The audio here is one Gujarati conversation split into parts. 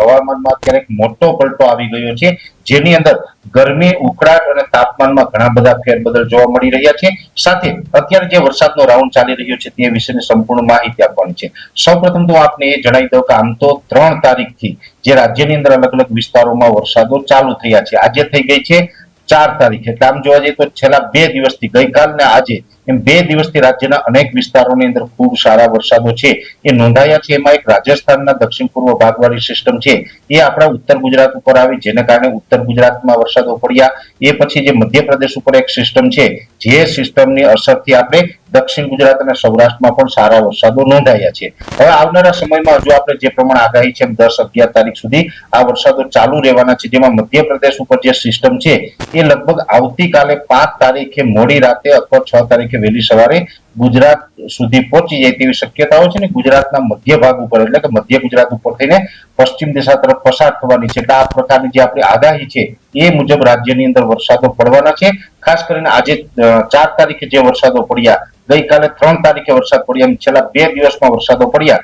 હવામાનમાં અત્યારે એક મોટો પલટો આવી ગયો છે, જેની અંદર ગરમી, ઉકળાટ અને તાપમાનમાં ઘણા બધા ફેરબદલ જોવા મળી રહ્યા છે. સાથે અત્યારે જે વરસાદનો રાઉન્ડ ચાલી રહ્યો છે તે વિશેની સંપૂર્ણ માહિતી આપવાની છે. સૌપ્રથમ તો આપને એ જણાવી દઉં કે આમ તો 3 તારીખથી જે રાજ્યની અંદર અલગ અલગ વિસ્તારોમાં વરસાદો ચાલુ થયા છે. આજે થઈ ગઈ છે 4 તારીખ, એટલે આમ જોવા જઈએ તો છેલ્લા 2 દિવસથી, ગઈકાલ ને આજે, એમ 2 દિવસથી રાજ્યના અનેક વિસ્તારોની અંદર ખૂબ સારા વરસાદો છે એ નોંધાયા છે. એમાં એક રાજસ્થાનના દક્ષિણ પૂર્વ ભાગવાળી સિસ્ટમ છે એ આપણા ઉત્તર ગુજરાત ઉપર આવી, જેને કારણે ઉત્તર ગુજરાતમાં વરસાદો પડ્યા. એ પછી જે મધ્યપ્રદેશ ઉપર એક સિસ્ટમ છે, જે સિસ્ટમની અસરથી આપણે દક્ષિણ ગુજરાત અને સૌરાષ્ટ્રમાં પણ સારા વરસાદો નોંધાયા છે. હવે આવનારા સમયમાં હજુ આપણે જે પ્રમાણે આગાહી છે 10-11 તારીખ સુધી આ વરસાદો ચાલુ રહેવાના છે, જેમાં મધ્યપ્રદેશ ઉપર જે સિસ્ટમ છે એ લગભગ આવતીકાલે 5 તારીખે મોડી રાતે અથવા 6 તારીખે વહેલી સવારે ગુજરાત સુધી પહોંચી જાય તેવી શક્યતાઓ છે ને ગુજરાતના મધ્ય ભાગ ઉપર, એટલે કે મધ્ય ગુજરાત ઉપર થઈને પશ્ચિમ દિશા તરફ પસાર થવાની છે. એટલે આ પ્રકારની જે આપણી આગાહી છે એ મુજબ રાજ્યની અંદર વરસાદો પડવાના છે. ખાસ કરીને આજે 4 તારીખે જે વરસાદો પડ્યા, ગઈકાલે 3 તારીખે વરસાદ પડ્યા, એમ છેલ્લા 2 દિવસમાં વરસાદો પડ્યા,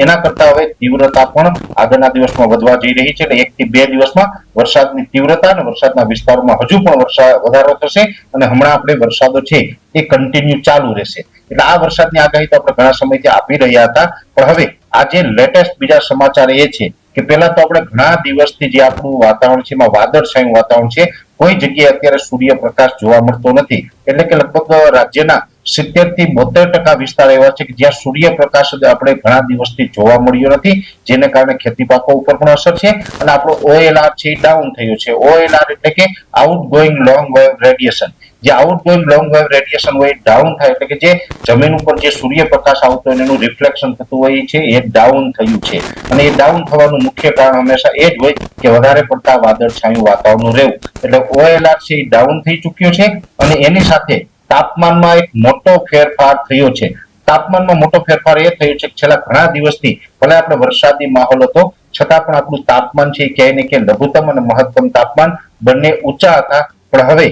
એના કરતા હવે તીવ્રતા પણ આગળના દિવસમાં વધવા જઈ રહી છે. એટલે 1 થી 2 દિવસમાં વરસાદની તીવ્રતા અને વરસાદના વિસ્તારોમાં હજુ પણ વધારો થશે અને હમણાં આપણે વરસાદો છે એ કન્ટિન્યુ ચાલુ રહેશે. એટલે આ વરસાદની આગાહી તો આપણે ઘણા સમયથી આપી રહ્યા હતા, પણ હવે આજે લેટેસ્ટ બીજા સમાચાર એ છે કે પહેલા તો આપણે ઘણા દિવસથી જે આપણું વાતાવરણ છે એમાં વાદળછાયું વાતાવરણ છે, કોઈ જગ્યાએ અત્યારે સૂર્યપ્રકાશ જોવા મળતો નથી. એટલે કે લગભગ રાજ્યના 70 થી 72% વિસ્તાર એવા છે કે જ્યાં સૂર્યપ્રકાશ આપણે ઘણા દિવસથી જોવા મળ્યો નથી, જેને કારણે ખેતી પાકો ઉપર પણ અસર છે અને આપણો OLR છે એ ડાઉન થયો છે. OLR એટલે કે આઉટગોઈંગ લોંગ વેવ રેડિયેશન. જે આઉટગોઈંગ લોંગ વેવ રેડિયેશન હોય ડાઉન થાય, એટલે કે જે જમીન ઉપર જે સૂર્યપ્રકાશ આવતો હોય એનું રિફ્લેક્શન થતું હોય છે એ ડાઉન થયું છે. અને એ ડાઉન થવાનું મુખ્ય કારણ હંમેશા એ જ હોય કે વધારે પડતા વાદળછાયું વાતાવરણ રહેવું. એટલે OLR છે એ ડાઉન થઈ ચૂક્યો છે અને એની સાથે તાપમાનમાં એક મોટો ફેરફાર થયો છે. તાપમાનમાં મોટો ફેરફાર એ થયો છે કે છેલ્લા ઘણા દિવસથી ભલે આપણે વરસાદી માહોલ હતો છતાં પણ આપણું તાપમાન છે ક્યાંય ને ક્યાંય લઘુત્તમ અને મહત્તમ તાપમાન બંને ઊંચા હતા. પણ હવે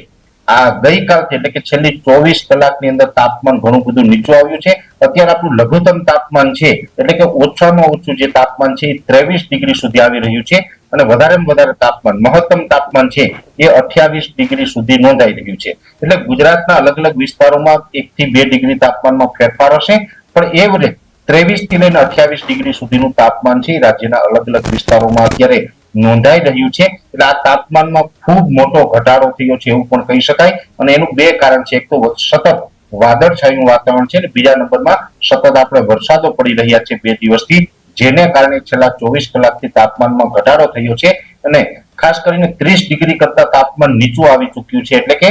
આ ગઈકાલથી એટલે કે છેલ્લી 24 કલાકની અંદર તાપમાન ઘણું બધું નીચું આવ્યું છે. અત્યારે આપણું લઘુત્તમ તાપમાન છે એટલે કે ઓછામાં ઓછું જે તાપમાન છે એ 23 ડિગ્રી સુધી આવી રહ્યું છે અને વધારેમાં વધારે તાપમાન, મહત્તમ તાપમાન છે એ 28 ડિગ્રી સુધી નોંધાઈ રહ્યું છે. એટલે ગુજરાતના અલગ અલગ વિસ્તારોમાં 1 થી 2 ડિગ્રી તાપમાનમાં ફેરફાર હશે, પણ એવરેજ 23 થી લઈને 28 ડિગ્રી સુધીનું તાપમાન છે રાજ્યના અલગ અલગ વિસ્તારોમાં અત્યારે નોંધાઈ રહ્યું છે. એટલે આ તાપમાનમાં ખૂબ મોટો ઘટાડો થયો છે એવું પણ કહી શકાય. અને એનું 2 કારણ છે, એક તો સતત વાદળછાયું વાતાવરણ છે અને બીજા નંબરમાં સતત આપણે વરસાદો પડી રહ્યા છે 2 દિવસથી, જેને કારણે છેલ્લા 24 કલાકથી તાપમાનમાં ઘટાડો થયો છે અને ખાસ કરીને 30 ડિગ્રી કરતા તાપમાન નીચું આવી ચૂક્યું છે. એટલે કે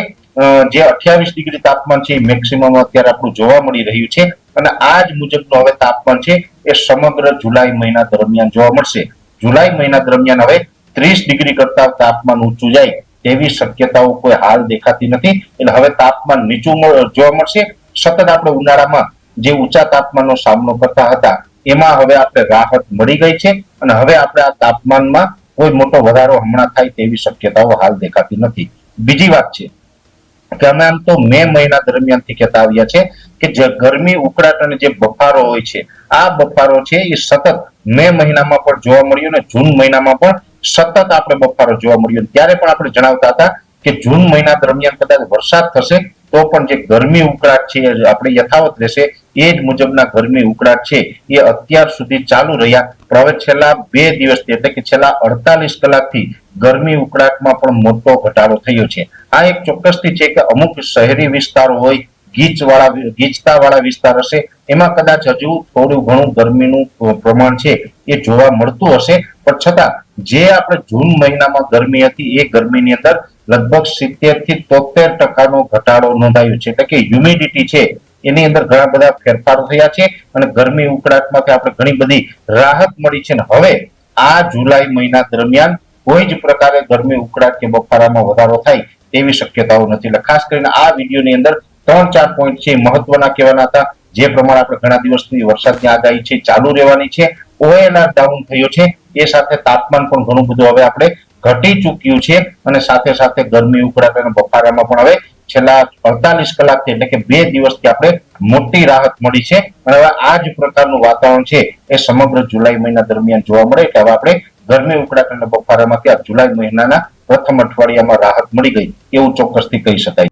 જે 28 ડિગ્રી તાપમાન છે એ મેક્સિમમ અત્યારે આપણું જોવા મળી રહ્યું છે અને આ જ મુજબનું હવે તાપમાન છે એ સમગ્ર જુલાઈ મહિના દરમિયાન જોવા મળશે. જુલાઈ મહિના દરમિયાન હવે 30 ડિગ્રી કરતા તાપમાન ઊંચું જાય તેવી શક્યતાઓ કોઈ હાલ દેખાતી નથી. એટલે હવે તાપમાન નીચું જોવા મળશે. સતત આપણે ઉનાળામાં જે ઊંચા તાપમાનનો સામનો કરતા હતા એમાં હવે આપણે રાહત મળી ગઈ છે અને હવે આપણે આ તાપમાનમાં કોઈ મોટો વધારો હમણાં થાય તેવી શક્યતાઓ હાલ દેખાતી નથી. બીજી વાત છે કે અમે આમ તો મે મહિના દરમિયાનથી કહેતા આવ્યા છે કે જે ગરમી, ઉકળાટ અને જે બફારો હોય છે આ બફારો છે એ સતત મે મહિનામાં પણ જોવા મળ્યો અને જૂન મહિનામાં પણ સતત આપણે બફારો જોવા મળ્યો. ત્યારે પણ આપણે જણાવતા હતા કે જૂન મહિના દરમિયાન કદાચ વરસાદ થશે તો પણ જે ગરમી ઉકળાટ છે આપણે યથાવત રહેશે. એ જ મુજબના ગરમી ઉકળાટ છે એ અત્યાર સુધી ચાલુ રહ્યા. પણ હવે છેલ્લા 2 દિવસથી એટલે કે છેલ્લા 48 કલાકથી ગરમી ઉકળાટમાં પણ મોટો ઘટાડો થયો છે. આ એક ચોક્કસથી છે કે અમુક શહેરી વિસ્તારો હોય, ગીચતા વાળા વિસ્તાર હશે, એમાં કદાચ હજુ થોડું ઘણું ગરમીનું પ્રમાણ છે એ જોવા મળતું હશે. પણ છતાં જે આપણે જૂન મહિનામાં ગરમી હતી એ ગરમીની અંદર લગભગ 70 થી 73% ઘટાડો નોંધાયો છે. એટલે કે હ્યુમિડિટી છે એની અંદર ઘણા બધા ફેરફારો થયા છે અને ગરમી ઉકળાટમાંથી આપણે ઘણી બધી રાહત મળી છે. હવે આ જુલાઈ મહિના દરમિયાન કોઈ જ પ્રકારે ગરમી ઉકળાટ કે બફારામાં વધારો થાય તેવી શક્યતાઓ નથી. એટલે ખાસ કરીને આ વિડીયોની અંદર 3-4 પોઈન્ટ છે મહત્વના કહેવાના હતા. જે પ્રમાણે આપણે ઘણા દિવસથી વરસાદની આગાહી છે ચાલુ રહેવાની છે, OLR ડાઉન થયો છે, એ સાથે તાપમાન પણ ઘણું બધું હવે આપણે ઘટી ચૂક્યું છે અને સાથે સાથે ગરમી ઉકળાટ અને બફારામાં પણ હવે છેલ્લા 48 કલાકથી એટલે કે 2 દિવસથી આપણે મોટી રાહત મળી છે અને હવે આ જ પ્રકારનું વાતાવરણ છે એ સમગ્ર જુલાઈ મહિના દરમિયાન જોવા મળે એટલે હવે આપણે ગરમી ઉકળાટ અને બફારામાંથી આ જુલાઈ મહિનાના પ્રથમ અઠવાડિયામાં રાહત મળી ગઈ એવું ચોક્કસથી કહી શકાય.